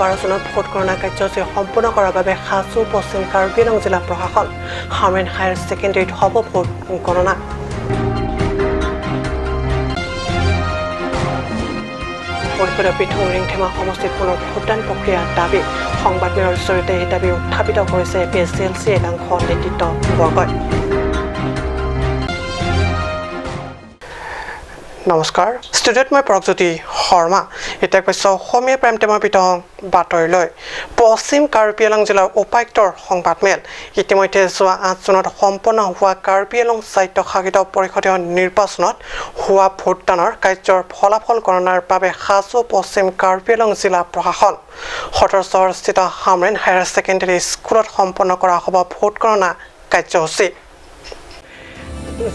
12 জনৰ ভোট গণনা কাৰ্যসূচী সম্পূৰ্ণ কৰাৰ বাবে সাজু পশ্চিম কাৰ্বি আংলং জিলা প্ৰশাসন হামৰেন হায়াৰ ছেকেণ্ডেৰীত হ'ব ভোট গণনা। পৰিষদৰ পৃথক ৰিংথেমা সমষ্টিত পুনৰ ভোটদান প্ৰক্ৰিয়াৰ দাবী সংবাদমেলৰ জৰিয়তে এই দাবী উত্থাপিত কৰিছে PSLC একাংশ নেতৃত্ববৰ্গই। নমস্কাৰ, ষ্টুডিঅ'ত মই প্ৰগজ্যোতি শৰ্মা। এতিয়া কৈছোঁ অসমীয়া প্ৰাইম টাইমৰ ভিতৰত বাতৰিলৈ। পশ্চিম কাৰ্বি আংলং জিলাৰ উপায়ুক্তৰ সংবাদমেল। ইতিমধ্যে যোৱা 8 জুনত সম্পন্ন হোৱা কাৰ্বি আংলং স্বায়ত্তশাসিত পৰিষদীয় নিৰ্বাচনত হোৱা ভোটদানৰ কাৰ্যৰ ফলাফল গণনাৰ বাবে সাজু পশ্চিম কাৰ্বি আংলং জিলা প্ৰশাসন সদৰ চহৰস্থিত হামৰেন হায়াৰ ছেকেণ্ডেৰী স্কুলত সম্পন্ন কৰা হ'ব ভোট গণনা কাৰ্যসূচী।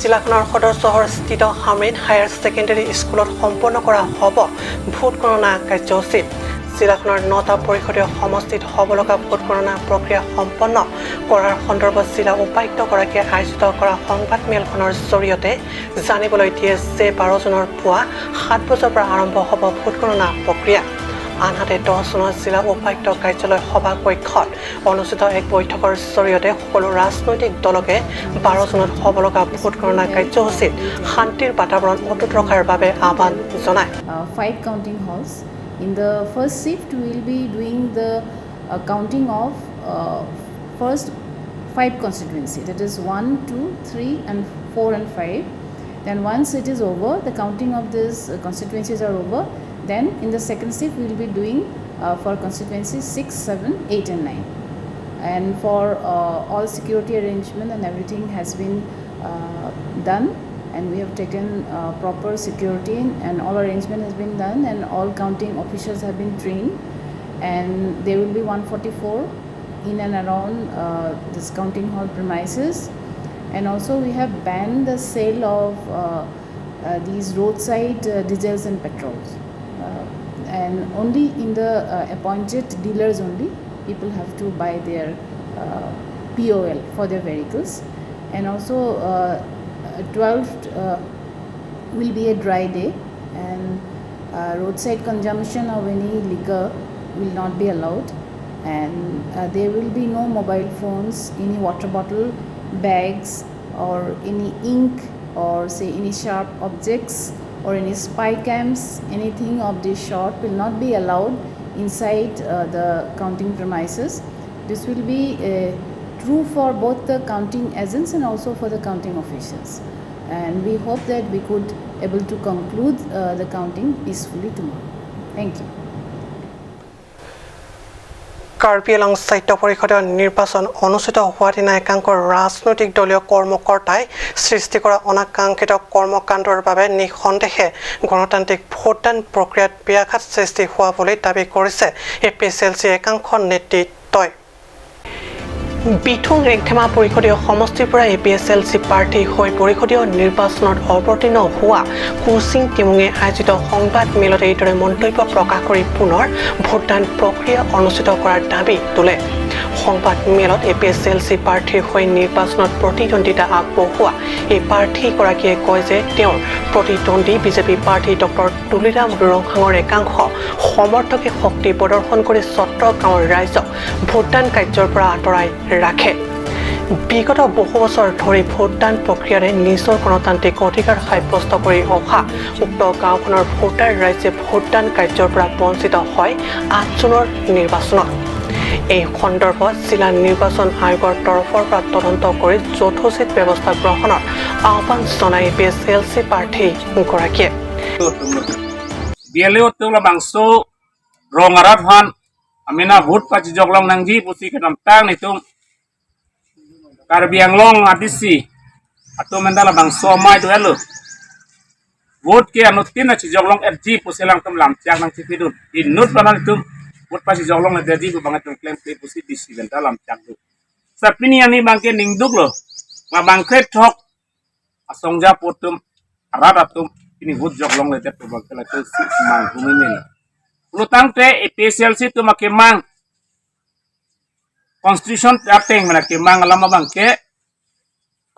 জিলাখনৰ সদৰ চহৰস্থিত হামৰেন হায়াৰ ছেকেণ্ডেৰী স্কুলত সম্পন্ন কৰা হ'ব ভোট গণনা কাৰ্যসূচী। জিলাখনৰ 9টা পৰিষদীয় সমষ্টিত হ'ব লগা ভোট গণনা প্ৰক্ৰিয়া সম্পন্ন কৰাৰ সন্দৰ্ভত জিলা উপায়ুক্তগৰাকীয়ে আয়োজিত কৰা সংবাদমেলখনৰ জৰিয়তে জানিবলৈ দিয়ে যে 12 জুনৰ পুৱা 7 বজাৰ পৰা আৰম্ভ হ'ব ভোট গণনা প্ৰক্ৰিয়া। আনহাতে 10 জুনত জিলা উপায়ুক্ত কাৰ্যালয় সভা কক্ষত অনুষ্ঠিত এক বৈঠকৰ জৰিয়তে সকলো ৰাজনৈতিক দলকে 12 জুনত হ'ব লগা ভোট গণনা কাৰ্যসূচীত শান্তিৰ বাতাবৰণ অটুট ৰখাৰ বাবে আহ্বান জনায়। 5 counting halls. In the first shift, we will be doing the counting of first 5 constituencies. That is 1, 2, 3, and 4 and 5. Then once it is over, the counting of these constituencies are over. Then in the second shift, we will be doing for constituencies 6, 7, 8 and 9. And for all security arrangement and everything has been done. And we have taken proper security and all arrangement has been done and all counting officials have been trained, and there will be 144 in and around this counting hall premises. And also we have banned the sale of these roadside diesels and petrols, and only in the appointed dealers only people have to buy their POL for their vehicles. And also 12th will be a dry day, and roadside consumption of any liquor will not be allowed, and there will be no mobile phones, any water bottle, bags, or any ink, or say any sharp objects or any spy cams, anything of this sort will not be allowed inside the counting premises. This will be true for both the counting agents and also for the counting officials, and we hope that we could able to conclude the counting peacefully tomorrow. Thank you. Karbi Anglong স্বায়ত্ত পৰিষদীয় নিৰ্বাচন অনুষ্ঠিত হোৱা দিনা একাংশ ৰাজনৈতিক দলীয় কৰ্মকৰ্তাই সৃষ্টি কৰা অনাকাংক্ষিত কৰ্মকাণ্ডৰ বাবে নিঃসন্দেহে গণতান্ত্ৰিক ভোটদান প্ৰক্ৰিয়াত ব্যাঘাত সৃষ্টি হোৱা বুলি দাবী কৰিছে PSLC একাংশ নেতৃত্বই। বিথুং ৰেংথেমা পৰিষদীয় সমষ্টিৰ পৰা PSLC প্ৰাৰ্থী হৈ পৰিষদীয় নিৰ্বাচনত অৱতীৰ্ণ হোৱা কুচিং টিমুঙে আয়োজিত সংবাদমেলত এইদৰে মন্তব্য প্ৰকাশ কৰি পুনৰ ভোটদান প্ৰক্ৰিয়া অনুষ্ঠিত কৰাৰ দাবী তোলে। সংবাদমেলত PSLC প্ৰাৰ্থীৰ হৈ নিৰ্বাচনত প্ৰতিদ্বন্দ্বিতা আগবঢ়োৱা এই প্ৰাৰ্থীগৰাকীয়ে কয় যে তেওঁৰ প্ৰতিদ্বন্দ্বী বিজেপি প্ৰাৰ্থী ডক্টৰ তুলিৰাম ৰুৰংখাঙৰ একাংশ সমৰ্থকে শক্তি প্ৰদৰ্শন কৰি চত্ৰ গাঁৱৰ ৰাইজক ভোটদান কাৰ্যৰ পৰা আঁতৰাই ৰাখে। বিগত বহু বছৰ ধৰি ভোটদান প্ৰক্ৰিয়াৰে নিজৰ গণতান্ত্ৰিক অধিকাৰ সাব্যস্ত কৰি অহা উক্ত গাঁওখনৰ ভোটাৰ ৰাইজে ভোটদান কাৰ্যৰ পৰা বঞ্চিত হয় 8 জুনৰ নিৰ্বাচনত। এই সন্দৰ্ভত জিলা নিৰ্বাচন আয়োগৰ তৰফৰ পৰা তদন্ত কৰি যথোচিত ব্যৱস্থা গ্ৰহণৰ আহ্বান জনাই PSLC প্ৰাৰ্থীগৰাকীয়ে। বিয়ালেও তোলা মাংস রঙারাত ভান আমি না ভোট পাচ্ছি জগলং নাংজি পুসি কেটাম টাং নিতুম কার্বি আংলং আদিসি atau mendala bangso mai tu elu vote ke anutin na joglang FG pusilang tum lam tiang nang tipidun inut banan tum vote pasi joglang na jadi bu banget tum claim pe pusi disi benta lam tiang tu sapini ani bangke ningduk lo ma bangke thok asongja potum aradatum ini vote joglang na det bangke la tu si mang humimel lutang te PSLC tu makemang constitution ateng mana kemang lama bangke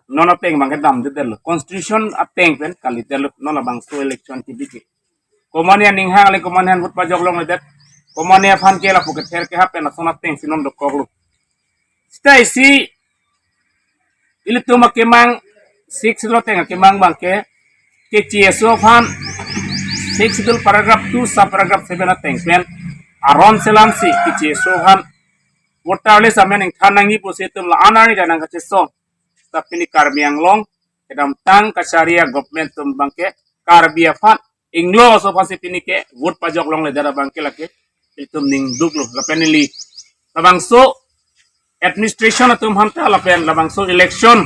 non ateng bangke dam de del constitution ateng pen kali del non bang so election tibike komanian ninghang ale komanian vote pa joglong det Komania fan ke la puket her ke happen na sonat teng sinom do koglu. Stay si ilituma kemang 6 lo teng kemang bangke ke CSO fan 6 dul paragraph 2 sub paragraph 7 ateng pen aron selam si ke CSO fan Wotale samen ing thanangi positum la anani danang ka cheso tapi ni karbiang long kedam tang kasaria government tum bangke karbia fan inglo so pasi pini ke vote pajok long le dara bangke lake itum ning duglo la penili labang so administration atum hanta la pen labang so election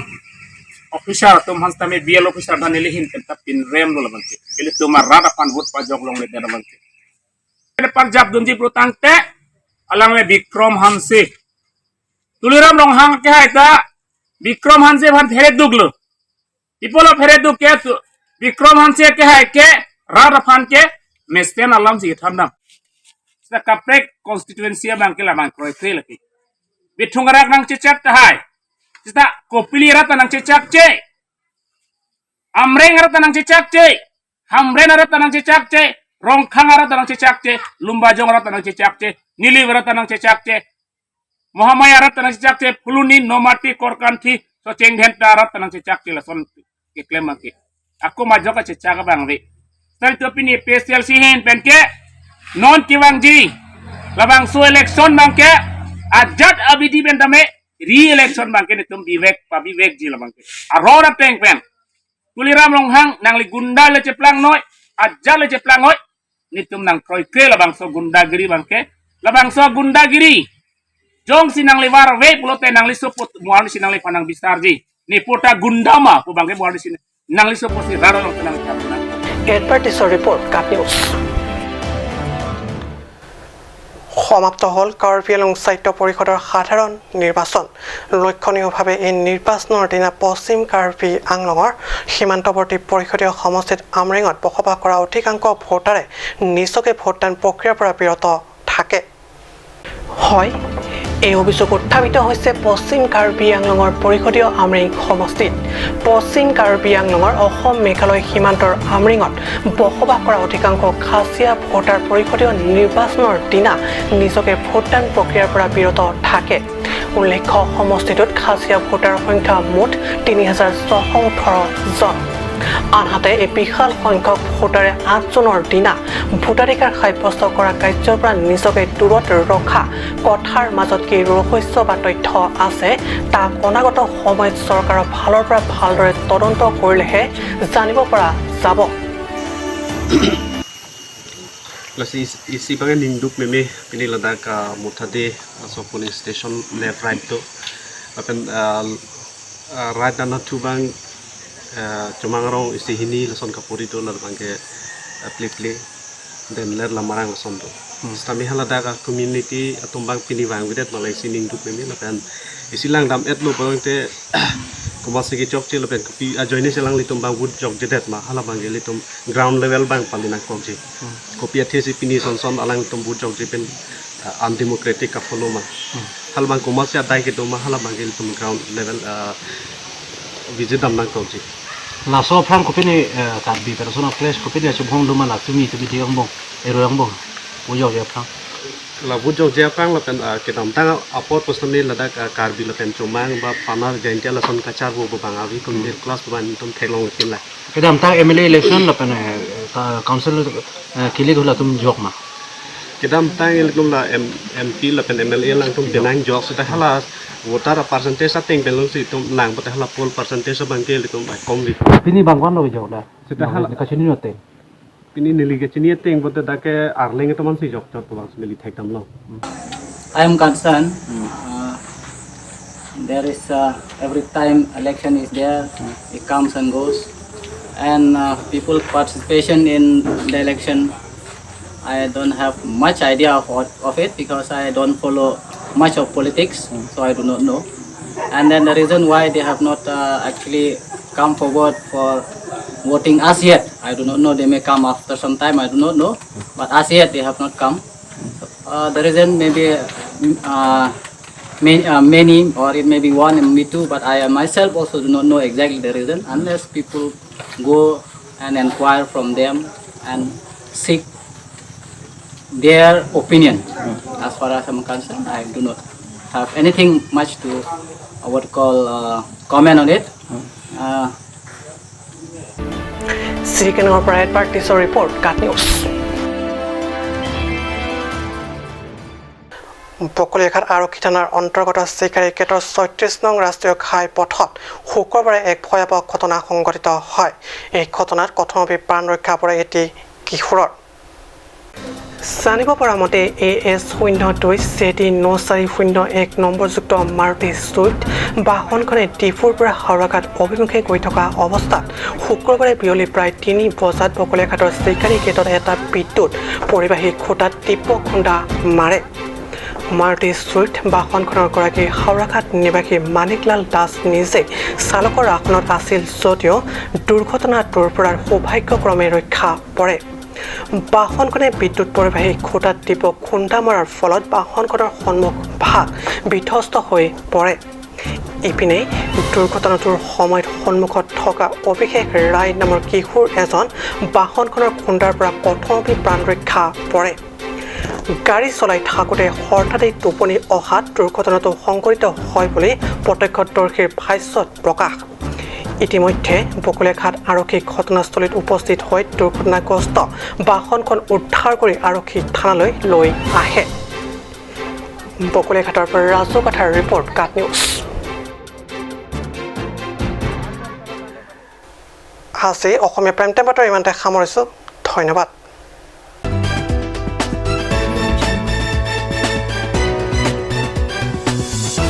officer atum hanta me BL officer danili hin tapin rem lo labang ke ili tumar rada pan vote pajok long le dara bangke Punjab dunji prutang te alang le Bikrom Hanse Tuliram rong hang ke hai ta Bikrom Hanse bhan phere duglo Ipolo phere dug ke tu Bikrom Hanse ke hai ke Rada phan ke Mesten alam si thandam Sa kaprek constituency bang ke la bang kroi kroi laki Bitungarak nang cecak ta hai Sita kopili rata nang cecak ce Amreng rata nang cecak ce Hamren rata nang cecak ce Rongkhang rata nang cecak ce Lumbajong rata nang cecak ce Nili rata nang cecak ce Muhammad arat tanang cecak ce puluni nomati korkanti so cenghen arat tanang cecak ce lason ke klema ke aku majo ka cecak bang ri tari to pini special sihin penke non kiwang ji labang su election bang ke ajat abidi bendame re election bang ke nitum bivek ji labang ke arora peng pen kuliram longhang nang li gunda le ceplang noi ajat le ceplang noi nitum nang kroi ke labang so gundagiri bang ke labang so gundagiri Jong sinang liwar we pulote nang lisuput mual sinang li panang bisarji ni puta gundama pu bangke mual sin nang lisuput si raro nang tenang kapna advertiser report কাপ news সমাপ্ত হ'ল কাৰ্বি আংলং সাহিত্য পৰিষদৰ সাধাৰণ নিৰ্বাচন লক্ষণীয়ভাৱে এই নিৰ্বাচনৰ দিনা পশ্চিম কাৰ্বি আংলঙৰ সীমান্তৱৰ্তী পৰিষদীয় সমষ্টিত আমৰেঙত বসবাস কৰা অধিকাংশ ভোটাৰে নিজকে ভোটদান প্ৰক্ৰিয়াৰ পৰা বিৰত থাকে হয় এই অভিযোগ উত্থাপিত হৈছে পশ্চিম কাৰ্বি আংলঙৰ পৰিষদীয় আমৰেং সমষ্টিত পশ্চিম কাৰ্বি আংলঙৰ অসম মেঘালয় সীমান্তৰ আমৰেঙত বসবাস কৰা অধিকাংশ খাচীয়া ভোটাৰ পৰিষদীয় নিৰ্বাচনৰ দিনা নিজকে ভোটদান প্ৰক্ৰিয়াৰ পৰা বিৰত থাকে উল্লেখ্য সমষ্টিটোত খাচীয়া ভোটাৰ সংখ্যা মুঠ 3618 জন আনহাতে এই বিশাল সংখ্যক ভোটাৰে 8 জুনৰ দিনা ভোটাধিকাৰ সাব্যস্ত কৰা কাৰ্যৰ পৰা নিজকে দূৰত ৰখা কথাৰ মাজত কি ৰহস্য বা তথ্য আছে তাক অনাগত সময়ত চৰকাৰৰ ফালৰ পৰা ভালদৰে তদন্ত কৰিলেহে জানিব পৰা যাব isi bagai ninduk meme pini ladak mutade so police station left right to apen right dan tubang cumangrong isi hini lason kapuri to lar bangke play dan ler lamarang lason to kami halada ka community atumbang pini bang widet malai sining duk meme lapen isilang dam et lo bang te kumasi ki chok chil lapen kopi ajoini selang litumbang wood jok jedet ma hala bang litum ground level bang palina kokji kopi athesi pini son alang tum wood jok jepen undemocratic ka follow ma hal bang kumasi atai ki to ma hala bang litum ground level visit dam nang kokji la so phang ko pini karbi personal place ko pini chu bhong luma la tumi tu bi ang bong ero ang bong wo yo ya phang la wood jok je phang la pen ke dam tang apot posni la dak karbi la pen chumang ba panar jaintia la son kachar bo bang avi kum mir class ban tum thelong kin la kedam ta MLA election la pen council kili gola tum jok ma kedam tang ilkum la MP la pen MLA lang tum benang jok sa halas voter percentage sa ting belong si tum lang but hala poll percentage bang ke litum kom li pini bangwan lo jok da sita hala ka chini no te pini nili ke chini ting but da ke arleng to man si jok to bang mili thek dam lo I am concerned. There is every time election is there, it comes and goes, and people participation in the election. I don't have much idea of it because I don't follow much of politics, so I do not know. And then the reason why they have not actually come forward for voting as yet, I do not know. They may come after some time, I do not know, but as yet they have not come. The reason may be many, or it may be one and me too, but I myself also do not know exactly the reason unless people go and inquire from them and seek their opinion. As far as I'm concerned, I do not have anything much to what call comment on it. চিৰিকেনৰ পৰা এডভাৰ্টিছৰ report কাট news. Bokaliaghat আৰক্ষী থানাৰ অন্তৰ্গত চিকাৰী গেটৰ ৩৬ নং ৰাষ্ট্ৰীয় ঘাইপথত শুক্ৰবাৰে এক ভয়াৱহ ঘটনা সংঘটিত হয়। এই ঘটনাত কথমপি প্ৰাণ ৰক্ষা পৰে এটি কিশোৰৰ। জানিব পৰা মতে AS02CT9401 নম্বৰযুক্ত মাৰুতি ছুইফ্ট বাহনখনে ডিফুৰ পৰা হাওৰাঘাট অভিমুখে গৈ থকা অৱস্থাত শুক্ৰবাৰে বিয়লি প্ৰায় ৩ বজাত বকলিয়াঘাটৰ চিকাৰী গেটত এটা বিদ্যুৎ পৰিবাহী খুঁটাত তীব্ৰ খুন্দা মাৰে। মাৰুতি ছুইফ্ট বাহনখনৰ গৰাকী হাওৰাঘাট নিবাসী মানিকলাল দাস নিজে চালকৰ আসনত আছিল যদিও দুৰ্ঘটনাটোৰ পৰা সৌভাগ্যক্ৰমে ৰক্ষা পৰে। বাহনখনে বিদ্যুৎ পৰিবাহী খুঁটাত তীব্ৰ খুন্দা মৰাৰ ফলত বাহনখনৰ সন্মুখ ভাগ বিধ্বস্ত হৈ পৰে। ইপিনে দুৰ্ঘটনাটোৰ সময়ত সন্মুখত থকা অভিষেক ৰায় নামৰ কিশোৰ এজন বাহনখনৰ খুন্দাৰ পৰা কথমপি প্ৰাণ ৰক্ষা পৰে। গাড়ী চলাই থাকোঁতে হঠাতে টোপনি অহাত দুৰ্ঘটনাটো সংঘটিত হয় বুলি প্ৰত্যক্ষদৰ্শীৰ ভাষ্যত প্ৰকাশ। ইতিমধ্যে বকলিয়াঘাট আৰক্ষী ঘটনাস্থলীত উপস্থিত হৈ দুৰ্ঘটনাগ্ৰস্ত বাহনখন উদ্ধাৰ কৰি আৰক্ষী থানালৈ লৈ আহে। বকলিয়াঘাটৰ পৰা ৰাজু কাঠাৰ ৰিপৰ্ট কাট নিউজ। আজি অসমীয়া প্ৰাইম টাইম বাতৰি ইমানতে সামৰিছোঁ। ধন্যবাদ।